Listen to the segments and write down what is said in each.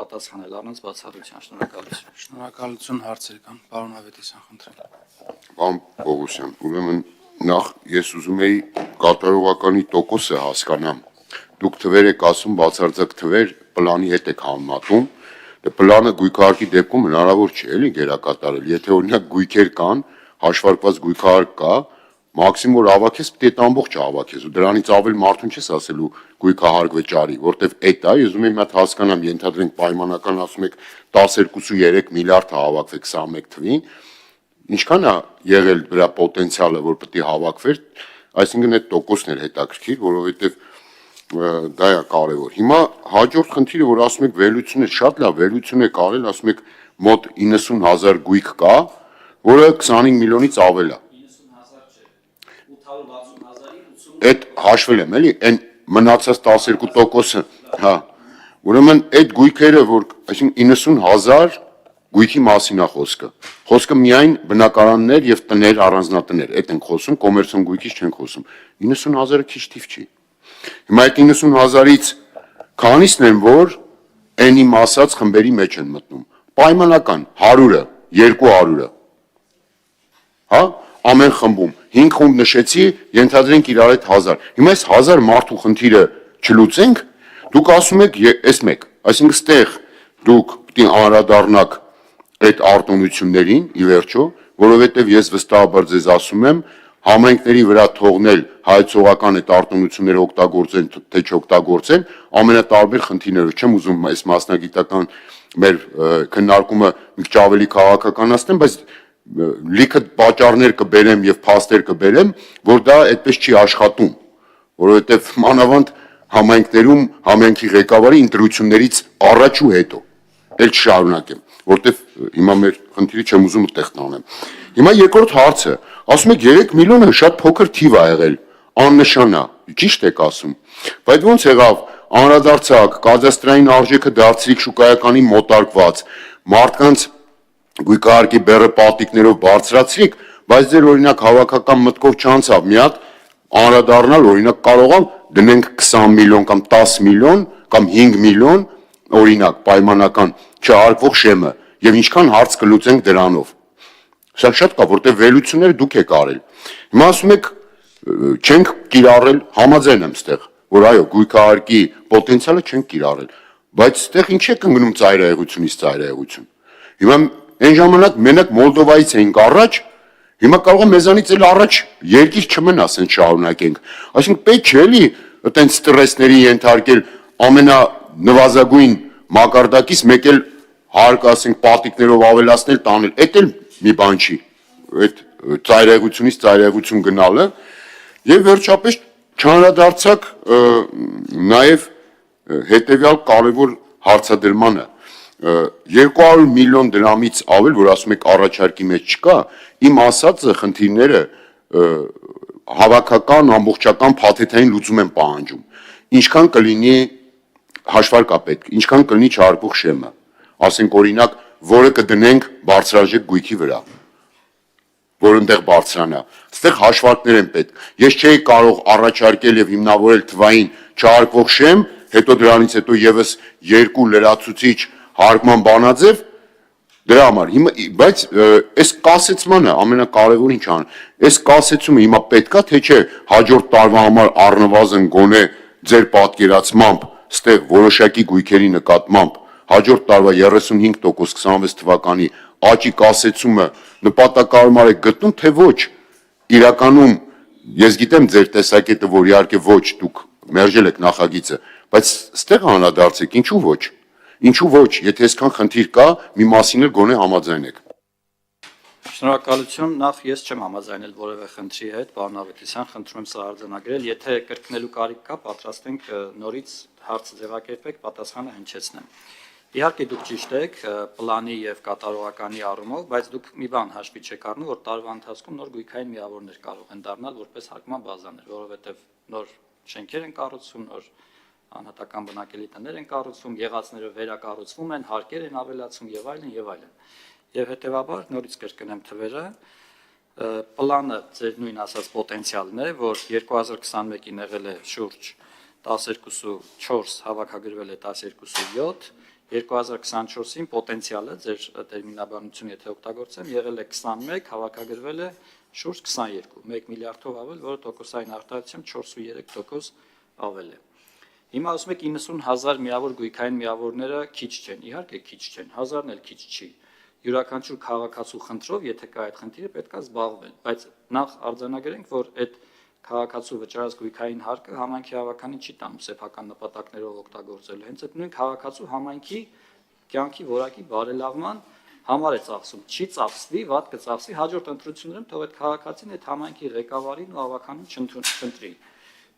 պատասխանել առանց բացառության, շնորհակալություն։ Շնորհակալություն հարցեր կան, պարոն Ավետիսյան, խնդրեմ։ Պարոն Պողոսյան, ուրեմն նախ ես ուզում էի կատարողականի տոկոսը հասկանամ։ Դուք թվեր եք ասում, բացարձակ թվեր պլանի հետ եք համեմատում, պլանը գույքահարկի դեպքում հնարավոր չէ էլի գերակատարել, եթե օրինակ գույքեր կան, հաշվարկված գույքահարկ կա, մաքսիմում որ հավաքես, պետք է այդ ամբողջը հավաքես, ու դրանից ավել մարդուն չես ասելու գույքահարկ վճարի, որտեվ այդ է, ես ուզում եմ մատ հասկանամ, ենթադրենք պայմանական ասում եք 12.3 միլիարդ հավաքվեք 21 թվին, ինչքան է եղել դրա պոտենցիալը, որ պետք է հավաքվեր, այսինքն այդ տոկոսն էր հետաքրքիր, որովհետև դա է կարևոր։ Հիմա հաջորդ խնդիրը, որ ասում եք վերլուծություն է, շատ լավ վերլուծություն է կարել, ասում եք մոտ 90,000 գույք կա, որը 25 միլիոնից ավել է։ 90,000-ի 860,000-ի 80 Այդ հաշվել եմ, էլի, այն մնացած 12%-ը, հա։ Ուրեմն այդ գույքերը, որ, այսինքն 90,000 գույքի մասին է խոսքը։ Խոսքը միայն բնակարաններ եւ տներ, առանձնատներ, այդ ենք խոսում, կոմերցիոն գույքից չենք խոսում։ 90,000-ը քիչ թիվ չի։ Հիմա այդ 90,000-ից քանիսն են, որ այն իմ ասած խմբերի մեջ են մտնում։ Պայմանական 100-ը, 200-ը։ Հա, ամեն խմբում 5 խումբ նշեցի, ենթադրենք իրար այդ 1000։ Հիմա այս 1000 մարդու խնդիրը չլուծենք, դուք ասում եք այս մեկ, այսինքն ստեղ դուք պիտի անդրադառնաք այդ արտոնություններին, ի վերջո, որովհետև ես վստահաբար ձեզ ասում եմ, համայնքների վրա թողնել հայցողական այդ արտոնությունները օգտագործեն, թե չօգտագործեն, ամենատարբեր խնդիրները, չեմ ուզում այս մասնագիտական մեր քննարկումը մի քիչ ավելի քաղաքականացնեմ, բայց լիքը պատճառներ կբերեմ եւ փաստեր կբերեմ, որ դա այդպես չի աշխատում, որովհետեւ մանավանդ համայնքներում համայնքի ղեկավարի ընտրություններից առաջ ու հետո էլ չշարունակեմ, որտեվ հիմա մեր խնդիրը չեմ ուզում այդտեղ տանեմ։ Հիմա երկրորդ հարցը, ասում եք 3 միլիոնը շատ փոքր թիվ է եղել, աննշան է, ճիշտ եք ասում, բայց ոնց եղավ, անդրադարձակ, կադաստրային արժեքը դարձրիք շուկայականի մոտարկված, մարդկանց գույքահարկի բեռը պատիկներով բարձրացրիք, բայց ձեր օրինակ հավաքական մտքով չանցավ մի հատ անդրադառնալ, օրինակ կարող եմ դնենք 20 միլիոն կամ 10 միլիոն կամ 5 միլիոն օրինակ պայմանական չհարկվող շեմը եւ ինչքան հարց կլուծենք դրանով։ Սա շատ կա, որտեղ վերլուծությունները դուք եք արել։ Հիմա ասում եք չենք կիրառել, համաձայն եմ ստեղ, որ այո, գույքահարկի պոտենցիալը չենք կիրառել, բայց ստեղ ինչ է կանգնում ծայրահեղությունից ծայրահեղություն։ Հիմա այն ժամանակ մենակ Մոլդովայից էինք առաջ, հիմա կարող է մեզանից էլ առաջ երկիր չմնա, ասենք շարունակենք։ Այսինքն պետք չէ էլի այտենց ստրեսների ենթարկել ամենանվազագույն մակարդակից մեկ էլ հարկ ասենք պատիկներով ավելացնել տանել, այդ էլ մի բան չի, այդ ծայրահեղությունից ծայրահեղություն գնալը եւ վերջապես չանդրադարձակ նաեւ հետեւյալ կարևոր հարցադրմանը 200 միլիոն դրամից ավել, որ ասում եք առաջարկի մեջ չկա, իմ ասածը խնդիրները հավաքական, ամբողջական փաթեթային լուծում են պահանջում։ Ինչքան կլինի հաշվարկա պետք, ինչքան կլինի չհարկվող շեմը, ասենք օրինակ, որը կդնենք բարձրաժեք գույքի վրա, որ ընդեղ բարձրանա, ստեղ հաշվարկներ են պետք, ես չէի կարող առաջարկել եւ հիմնավորել թվային չհարկվող շեմ, հետո դրանից հետո եւս 2 լրացուցիչ հարկման բանաձև, դրա համար, բայց այս կասեցմանը ամենակարևորը ինչ ան, այս կասեցումը հիմա պետք է, թե չէ հաջորդ տարվա համար առնվազն գոնե ձեր պատկերացմամբ ստեղ որոշակի գույքերի նկատմամբ հաջորդ տարվա 35% 26 թվականի աճի կասեցումը նպատակարար է գտնում, թե ոչ, իրականում ես գիտեմ ձեր տեսակետը, որ իհարկե ոչ, դուք մերժել եք նախագիծը, բայց ստեղ անդրադարձեք, ինչու ոչ, եթե այսքան խնդիր կա, մի մասին էլ գոնե համաձայնեք։ Շնորհակալություն, նախ ես չեմ համաձայնել որևէ խնդրի հետ, պարոն Ավետիսյան, խնդրում եմ սա արձանագրել, եթե կրկնելու կարիք կա, պատրաստ ենք նորից հարցը ձևակերպեք, պատասխանը հնչեցնեմ։ Իհարկե դուք ճիշտ եք պլանի եւ կատարողականի առումով, բայց դուք մի բան հաշվի չեք առնում, որ տարվա ընթացքում նոր գույքային միավորներ կարող են դառնալ որպես հարկման բազաներ, որովհետեւ նոր շենքեր են կառուցվում, նոր անհատական բնակելի տներ են կառուցվում, եղածները վերակառուցվում են, հարկեր են ավելացում եւ այլն եւ այլն։ Եվ հետեւաբար նորից կրկնեմ թվերը, պլանը ձեր նույն ասած պոտենցիալն է, որ 2021-ին եղել է շուրջ 12.4, հավաքագրվել է 12.7 2024-ին պոտենցիալը ձեր տերմինաբանություն եթե օգտագործեմ եղել է 21, հավաքագրվել է շուրջ 22, 1 միլիարդով ավել, որը տոկոսային արտահայտությամբ 4.3% ավել է։ Հիմա ասում եք 90,000 միավոր գույքային միավորները քիչ չեն, իհարկե քիչ չեն, 1000-ն էլ քիչ չի։ Յուրաքանչյուր քաղաքացու խնդրով, եթե կա այդ խնդիրը, պետք է զբաղվեն, բայց նախ արձանագրենք, որ այդ քաղաքացու վճարած գույքային հարկը համայնքի հավաքանին չի տանում սեփական նպատակներով օգտագործելու, հենց այդ նույն քաղաքացու համայնքի կյանքի որակի բարելավման համար է ծախսում, չի ծախսվի, վատ կծախսվի, հաջորդ ընտրություններում թող այդ քաղաքացին այդ համայնքի ղեկավարին ու հավաքանին չընտրի։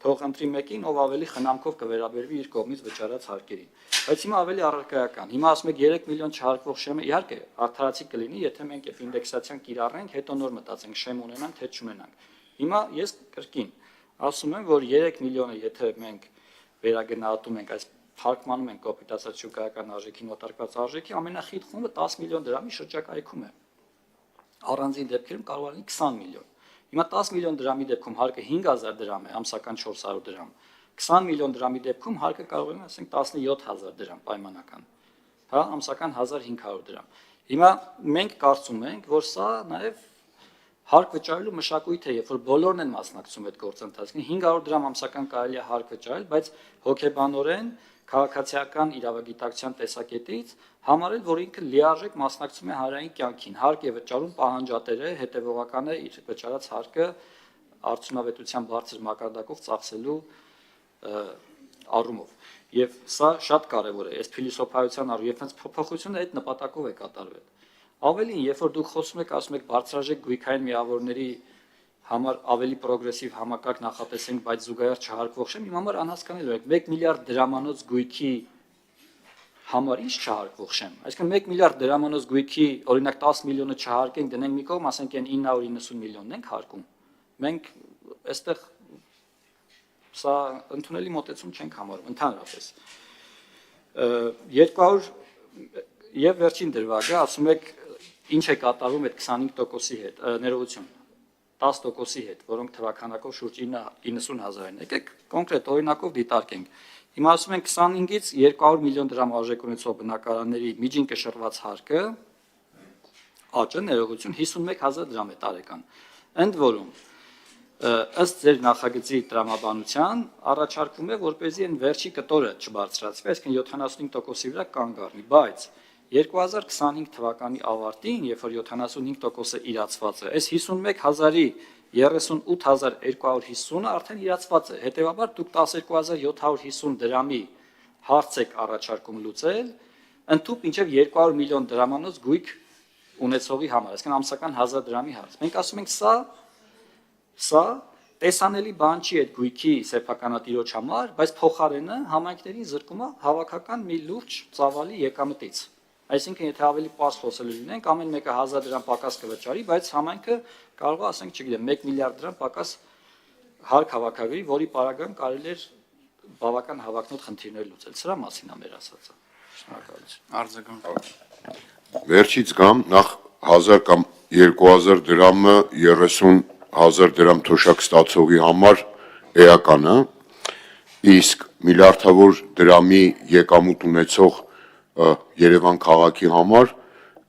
Թող ընտրի մեկին, ով ավելի խնամքով կվերաբերվի իր կողմից վճարած հարկերին։ Բայց հիմա ավելի առարկայական։ Հիմա ասում եք 3 միլիոն չհարկվող շեմը, իհարկե, արդարացի կլինի, եթե մենք այդ ինդեքսացիան կիրառենք, հետո նոր մտածենք շեմ ունենանք, թե չունենանք։ Հիմա ես կրկին ասում եմ, որ 3 միլիոնը, եթե մենք վերագնահատում ենք, այս թարգմանում ենք կոպիտ ասած շուկայական արժեքի նոտարկված արժեքի, ամենախիտ խումբը 10 միլիոն դրամի շրջակայքում է։ Առանձին դեպքերում կարող է լինի 20 միլիոն։ Հիմա 10 միլիոն դրամի դեպքում հարկը 5000 դրամ է, ամսական 400 դրամ։ 20 միլիոն դրամի դեպքում հարկը կարող է լինել, ասենք 17000 դրամ պայմանական։ Հա, ամսական 1500 դրամ։ Հիմա մենք կարծում ենք, որ սա նաև հարկ վճարելու մշակույթ է, երբ որ բոլորն են մասնակցում այդ գործընթացին, 500 դրամ ամսական կարելի է հարկ վճարել, բայց հոգեբանորեն քաղաքացիական իրավագիտակցության տեսակետից համարել, որ ինքը լիարժեք մասնակցում է հանրային կյանքին, հարկ է վճարում պահանջատեր է, հետևողական է իր վճարած հարկը արդյունավետության բարձր մակարդակով ծախսելու առումով։ Եվ սա շատ կարևոր է, այս փիլիսոփայության առումով, եւ հենց փոփոխությունը այդ նպատակով է կատարվել։ Ավելին, երբ որ դուք խոսում եք, ասում եք բարձրաժեք գույքային միավորների համար ավելի պրոգրեսիվ համակարգ նախատեսենք, բայց զուգահեռ չհարկվող շեմ, իմ համար անհասկանալի է 1 միլիարդ դրամանոց գույքի համար ինչ չհարկվող շեմ։ Այսինքն 1 միլիարդ դրամանոց գույքի, օրինակ 10 միլիոնը չհարկենք, դնենք մի կողմ, ասենք այն 990 միլիոնն ենք հարկում։ Մենք այստեղ սա ընդունելի մոտեցում չենք համարում ընդհանրապես։ 200 եւ վերջին դրվագը ասում եք ինչ է կատարվում այդ 25%-ի հետ, ներողություն, 10%-ի հետ, որոնք թվականակով շուրջ 90,000 են։ Եկեք կոնկրետ օրինակով դիտարկենք։ Հիմա ասում ենք 25-ից 200 միլիոն դրամ արժեք ունեցող բնակարանների միջին կշռված հարկը աճը ներողություն 51000 դրամ է տարեկան։ Ընդ որում ըստ ձեր նախագծի տրամաբանության առաջարկվում է, որպեսզի այն վերջի կտորը չբարձրացվի, այսինքն 75%-ի վրա կանգ առնի, բայց 2025 թվականի ավարտին, երբ որ 75%-ը իրացված է, այս 51000-ի 38250-ը արդեն իրացված է։ Հետևաբար դուք 12750 դրամի հարց եք առաջարկում լուծել, ընդཐུպ մինչև 200 միլիոն դրամանոց գույք ունեցողի համար, այսինքն ամսական 1000 դրամի հարց։ Մենք ասում ենք սա տեսանելի բան չի այդ գույքի սեփականատիրոջ համար, բայց փոխարենը համայնքներին զրկում է հավաքական մի լուրջ ծավալի եկամտից։ Այսինքն, եթե ավելի պարզ խոսելու լինենք, ամեն մեկը 1000 դրամ պակաս կվճարի, բայց համայնքը կարող է, ասենք, չգիտեմ, 1 միլիարդ դրամ պակաս հարկ հավաքագրի, որի պարագայում կարելի էր բավական հավակնոտ խնդիրներ լուծել։ Սրա մասին է մեր ասածը։ Շնորհակալություն։ Արձագանք։ Վերջից կամ նախ 1000 կամ 2000 դրամը 30,000 դրամ թոշակ ստացողի համար էական է, իսկ միլիարդավոր դրամի եկամուտ ունեցող Երևան քաղաքի համար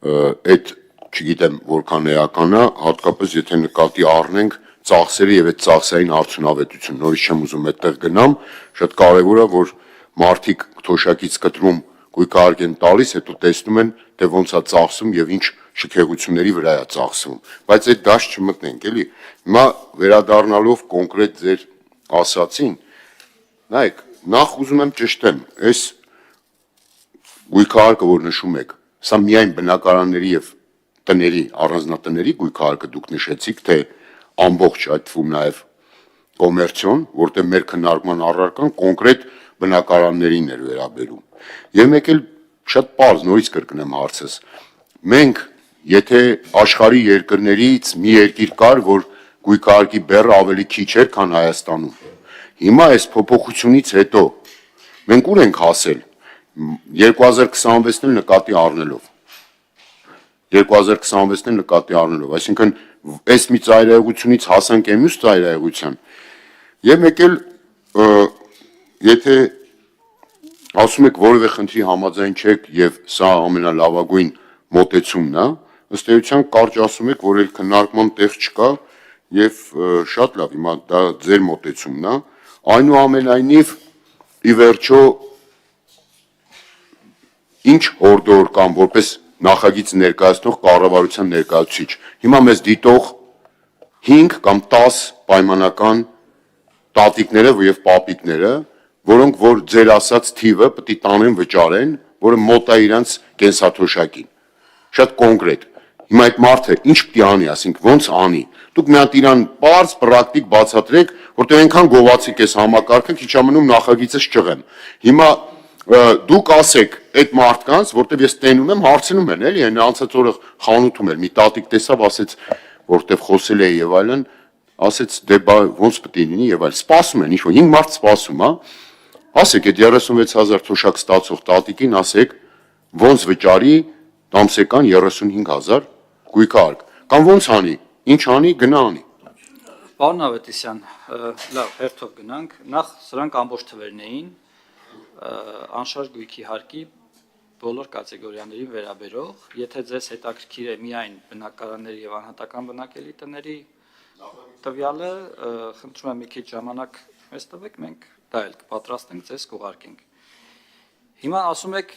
այդ չգիտեմ որքան էական է, հատկապես եթե նկատի առնենք ծախսերը եւ այդ ծախսային արդյունավետություն, նորից չեմ ուզում այդտեղ գնամ, շատ կարեւոր է, որ մարդիկ թոշակից կտրում գույքահարկ են տալիս, հետո տեսնում են, թե ոնց է ծախսում եւ ինչ շքեղությունների վրա է ծախսվում, բայց այդ դաշտ չմտնենք, էլի։ Հիմա վերադառնալով կոնկրետ ձեր ասացին, նայեք, նախ ուզում եմ ճշտեմ, այս գույքահարկը, որ նշում եք, սա միայն բնակարանների եւ տների, առանձնատների գույքահարկը դուք նշեցիք, թե ամբողջ այդ թվում նաեւ կոմերցիոն, որտեղ մեր քննարկման առարկան կոնկրետ բնակարաններին էր վերաբերում։ Եվ մեկ էլ շատ պարզ նորից կրկնեմ հարցս։ Մենք, եթե աշխարհի երկրներից մի երկիր կար, որ գույքահարկի բեռը ավելի քիչ էր, քան Հայաստանում։ Հիմա այս փոփոխությունից հետո մենք ուր ենք հասել 2026-ն նկատի առնելով, այսինքն այս մի ծայրահեղությունից հասանք է մյուս ծայրահեղության, եւ մեկ էլ եթե ասում եք որևէ խնդրի համաձայն չեք եւ սա ամենալավագույն մոտեցումն է, ըստ էության կարճ ասում եք, որ էլ քննարկման տեղ չկա եւ շատ լավ, հիմա դա ձեր մոտեցումն է, այնուամենայնիվ ի վերջո ինչ հորդոր կամ որպես նախագիծ ներկայացնող կառավարության ներկայացուցիչ, հիմա մեզ դիտող 5 կամ 10 պայմանական տատիկները եւ պապիկները, որոնք որ ձեր ասած թիվը պետք է տանեն վճարեն, որը մոտ է իրանց կենսաթոշակին։ Շատ կոնկրետ։ Հիմա այդ մարդը ինչ պետք է անի, ասենք ոնց անի։ Դուք մի հատ իրան բարձ պրակտիկ բացատրեք, որտեղ այնքան գովացիկ էս համակարգը, քիչ ամնում նախագիծս չղեմ։ Հիմա դուք ասեք այդ մարդկանց, որտեղ ես տենում եմ, հարցնում են, էլի, այն անցած օրը խանութում էր, մի տատիկ տեսավ, ասեց, որտեղ խոսել է եւ այլն, ասեց դե բա ոնց պետք է լինի եւ այլ։ Սպասում են, ինչ-որ 5 մարդ սպասում, հա։ Ասեք այդ 36000 թոշակ ստացող տատիկին, ասեք ոնց վճարի ամսական 35000 գույքարկ, կամ ոնց անի, ինչ անի, գնա անի։ Պարոն Ավետիսյան, լավ, հերթով գնանք, նախ սրանք ամբողջ թվերն էին, անշարժ գույքի հարկի բոլոր կատեգորիաներին վերաբերող, եթե ձեզ հետաքրքիր է միայն բնակարանների եւ անհատական բնակելի տների տվյալը, խնդրում եմ մի քիչ ժամանակ մեզ տվեք, մենք դա էլ կպատրաստենք, ձեզ կուղարկենք։ Հիմա ասում եք,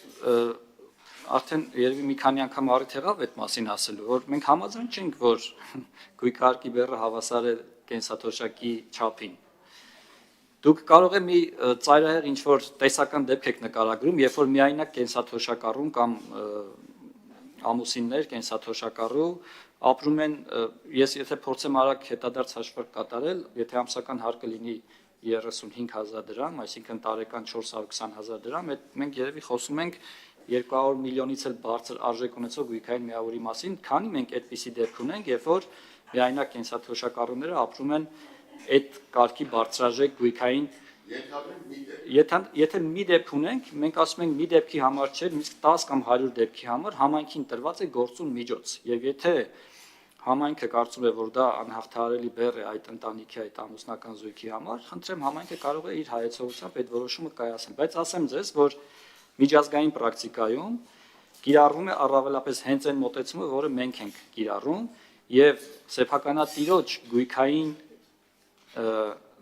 արդեն երևի մի քանի անգամ առիթ եղավ այդ մասին ասելու, որ մենք համաձայն չենք, որ գույքարկի բեռը հավասար է կենսաթոշակի չափին։ Դուք կարող եք մի ծայրահեղ ինչ-որ տեսական դեպք եք նկարագրում, երբ որ միայնակ կենսաթոշակառուն կամ ամուսիններ կենսաթոշակառու ապրում են, ես եթե փորձեմ արագ հետադարձ հաշվարկ կատարել, եթե ամսական հարկը լինի 35000 դրամ, այսինքն տարեկան 420000 դրամ, այդ մենք երևի խոսում ենք 200 միլիոնից էլ բարձր արժեք ունեցող գույքային միավորի մասին, քանի մենք այդպիսի դեպք ունենք, երբ որ միայնակ կենսաթոշակառուները ապրում են այդ կարգի բարձրաժեք գույքային եթե մի դեպք ունենք, մենք ասում ենք մի դեպքի համար չէ, իսկ 10 կամ 100 դեպքի համար համայնքին տրված է գործուն միջոց, եւ եթե համայնքը կարծում է, որ դա անհաղթահարելի բեռ է այդ ընտանիքի, այդ ամուսնական զույգի համար, խնդրեմ համայնքը կարող է իր հայեցողությամբ այդ որոշումը կայացնել, բայց ասեմ ձեզ, որ միջազգային պրակտիկայում կիրառվում է առավելապես հենց այն մոտեցումը, որը մենք ենք կիրառում, եւ սեփականատիրոջ գույքային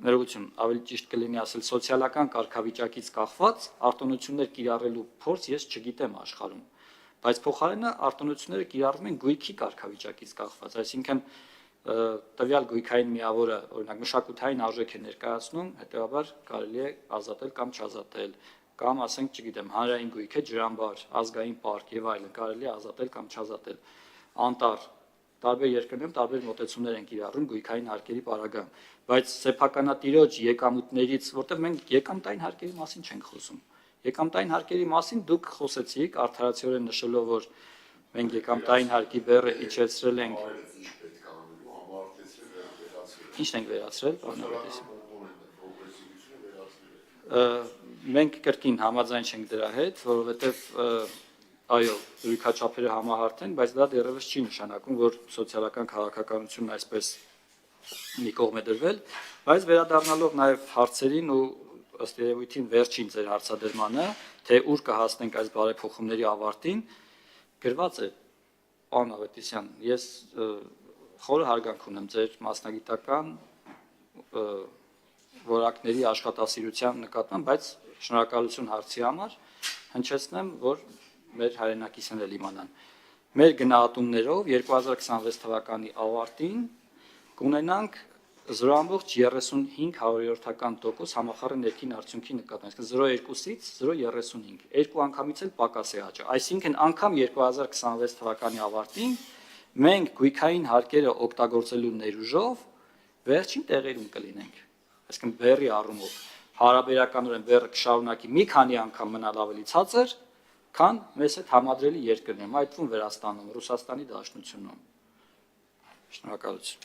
ներողություն, ավելի ճիշտ կլինի ասել սոցիալական կարգավիճակից կախված արտոնություններ կիրառելու փորձ ես չգիտեմ աշխարհում, բայց փոխարենը արտոնությունները կիրառվում են գույքի կարգավիճակից կախված, այսինքն տվյալ գույքային միավորը, օրինակ մշակութային արժեք է ներկայացնում, հետեւաբար կարելի է ազատել կամ չազատել, կամ ասենք, չգիտեմ, հանրային գույք է, ջրամբար, ազգային պարկ եւ այլն, կարելի է ազատել կամ չազատել, անտառ տարբեր երկրներում տարբեր մոտեցումներ են կիրառում գույքային հարկերի պարագայում, բայց սեփականատիրոջ եկամուտներից, որտեղ մենք եկամտային հարկերի մասին չենք խոսում։ Եկամտային հարկերի մասին դուք խոսեցիք արդարացիորեն նշելով, որ մենք եկամտային հարկի բեռը իջեցրել ենք։ Ինչ ենք վերացրել, պարոն Ավետիսյան։ Մենք կրկին համաձայն չենք դրա հետ, որովհետև այո, զույգաչափերը համահարթ են, բայց դա դեռևս չի նշանակում, որ սոցիալական քաղաքականությունն այսպես մի կողմ է դրվել, բայց վերադառնալով նաև հարցերին ու ըստ երևույթին վերջին ձեր հարցադրմանը, թե ուր կհասնենք այս բարեփոխումների ավարտին, գրված է, պարոն Ավետիսյան, ես խորը հարգանք ունեմ ձեր մասնագիտական որակների աշխատասիրության նկատմամբ, բայց շնորհակալություն հարցի համար, հնչեցնեմ, որ մեր հայրենակիցներն էլ իմանան։ Մեր գնահատումներով 2026 թվականի ավարտին կունենանք 0.35% համախառն ներքին արդյունքի նկատմամբ, այսինքն 0.2-ից 0.35, երկու անգամից էլ պակաս է աճը։ Այսինքն անգամ 2026 թվականի ավարտին մենք գույքային հարկերը օգտագործելու ներուժով վերջին տեղերում կլինենք։ Այսինքն բեռի առումով հարաբերականորեն բեռը կշարունակի մի քանի անգամ մնալ ավելի ցածր, քան մեզ հետ համադրելի երկրներում, այդ թվում Վրաստանում, Ռուսաստանի Դաշնությունում։ Շնորհակալություն։